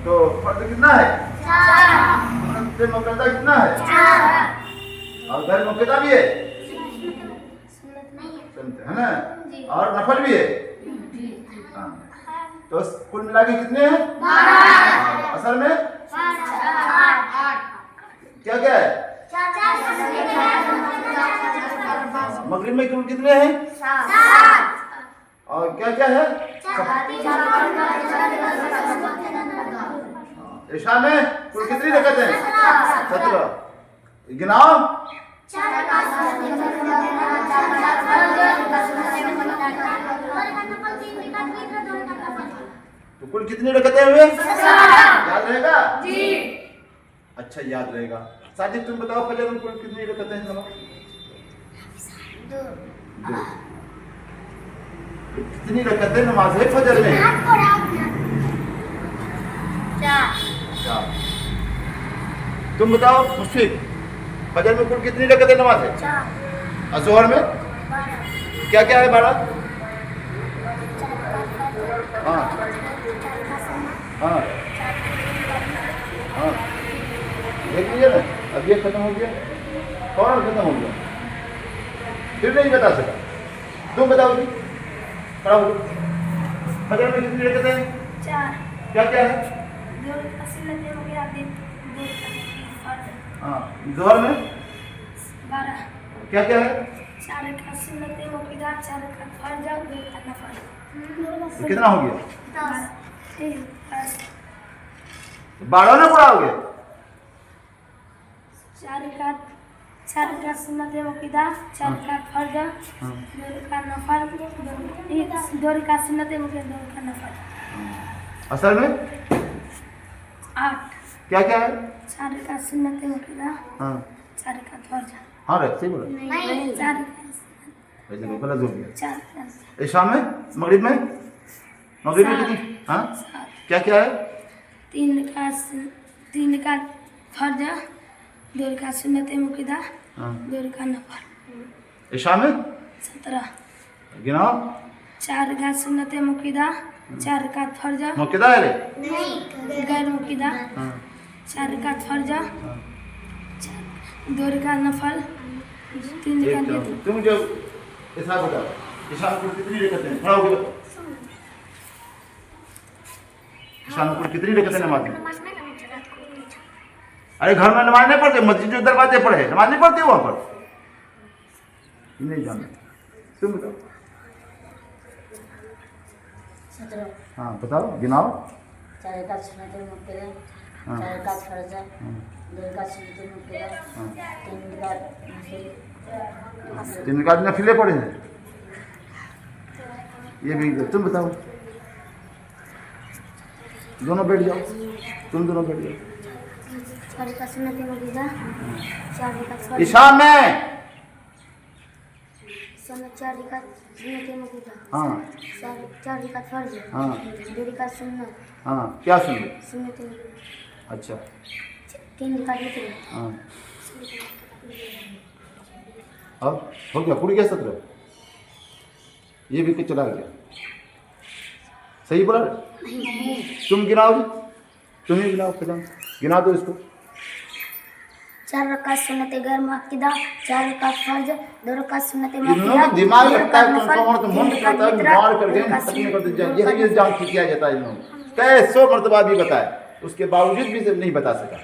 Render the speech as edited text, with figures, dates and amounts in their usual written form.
तो फर्ज कितना है? 4। मुक्तदा कितना है? 4। और गैर मुक्तदा भी है, सुनते है ना, और नफल भी है। हाँ, तो कुल मिला के कितने हैं? 12। असल में 8। क्या क्या है? मगरिब में कुल कितने हैं? 7। और क्या क्या है? ईशा में कुल कितनी रकत है? 17। गिनाओ। तो कुल कितनी रकतें हुए? याद रहेगा जी? अच्छा याद रहेगा। साजिद तुम बताओ फजर में कुल कितनी रकतें हैं? 2। कितनी रकतें नमाज है फजर में? 4। तुम बताओ मुश्फिक, फजर में कुल कितनी रकतें नमाज है? 4। और जोहर में क्या क्या है? 12। हाँ हाँ हाँ, देख लीजिए ना, अब ये खत्म हो गया, कौन खत्म हो गया? फिर नहीं बता सका। तुम बताओ जी, खड़ा हो। फजर में कितनी रकतें हैं? 4। क्या क्या है? हाँ, जोहर में 12। क्या क्या है? 4 रकात सुन्नत मुक्तदा, 4 रकात फर्ज, 2 रकात नफल। तो कितना हो गया? 10। 12 ना पढ़ाओगे? 4 रकात सुन्नत मुक्तदा, 4 रकात फर्ज, 2 रकात नफल, 2 रकात सुन्नत मुक्तदा, 2 रकात नफल। असल में 8। क्या क्या है? 4 रकात सुन्नत मुक्तदा, हाँ 4 रकात फर्ज। हाँ रे, सही बोला। नहीं, 4 रकात गलत हो गया। 4। ईशा में, मगरिब में कितनी? हाँ क्या क्या है? 3 रकात फर्ज, 2 रकात सुन्नत मुक्तदा, 2 रकात नफल। ईशा में 17। गिनाओ। 4 रकात सुन्नत मुक्तदा, 4 रकात फर्ज, मुक्तदा है रे? गैर मुक्तदा, 4 रकात फर्ज, 2 रकात नफल, 3 रकात वितर। तुम जो ईशा बताओ, ईशा में कुल कितनी रकतें हैं? खड़ा होके बताओ। ईशा में कुल कितनी रकतें नमाज में? अरे घर में नमाज नहीं पढ़ते, मस्जिद जो दरवाजे पढ़े नमाज नहीं पढ़ते वहां पर? नहीं जानते। तुम बताओ। 17। हाँ बताओ, गिनाओ। 4 रकात सुन्नत मुक्तदा, 4 रकात फर्ज, 2 रकात सुन्नत मुक्तदा, 3 रकात नफल। 3 रकात नफिले पढ़े हैं, ये भी। तुम बताओ। दोनों बैठ जाओ, तुम दोनों बैठ जाओ। 4 रकात सुन्नत मुक्तदा, 4 रकात फर्ज। ईशा में 4 रकात सुन्नत मुक्तदा, हाँ 4 रकात फर्ज, हाँ 2 रकात सुन्नत हाँ, क्या सुन लो? मुक्तदा, अच्छा 3 रकात वितर। हाँ, अब हो गया, पूरी गया 17। ये भी कुछ चला गया। सही बोला? तुम गिनाओ जी, तुम ही गिनाओ, गिना दो इसको। 4 रकात सुन्नत गैर मुक्तदा, 4 रकात फर्ज, 2 रकात सुन्नत मुक्तदा, दिमाग 2 लगता है रकात तुमको, और तुम नफल, मन 3 रकात करता है वितर, मार कर 2 गए, रकात खत्म कर सुन्नत, ये जान किया जाता है इन्होंने, कैसे 100 मरतबा भी बताया, उसके बावजूद भी नहीं बता सका।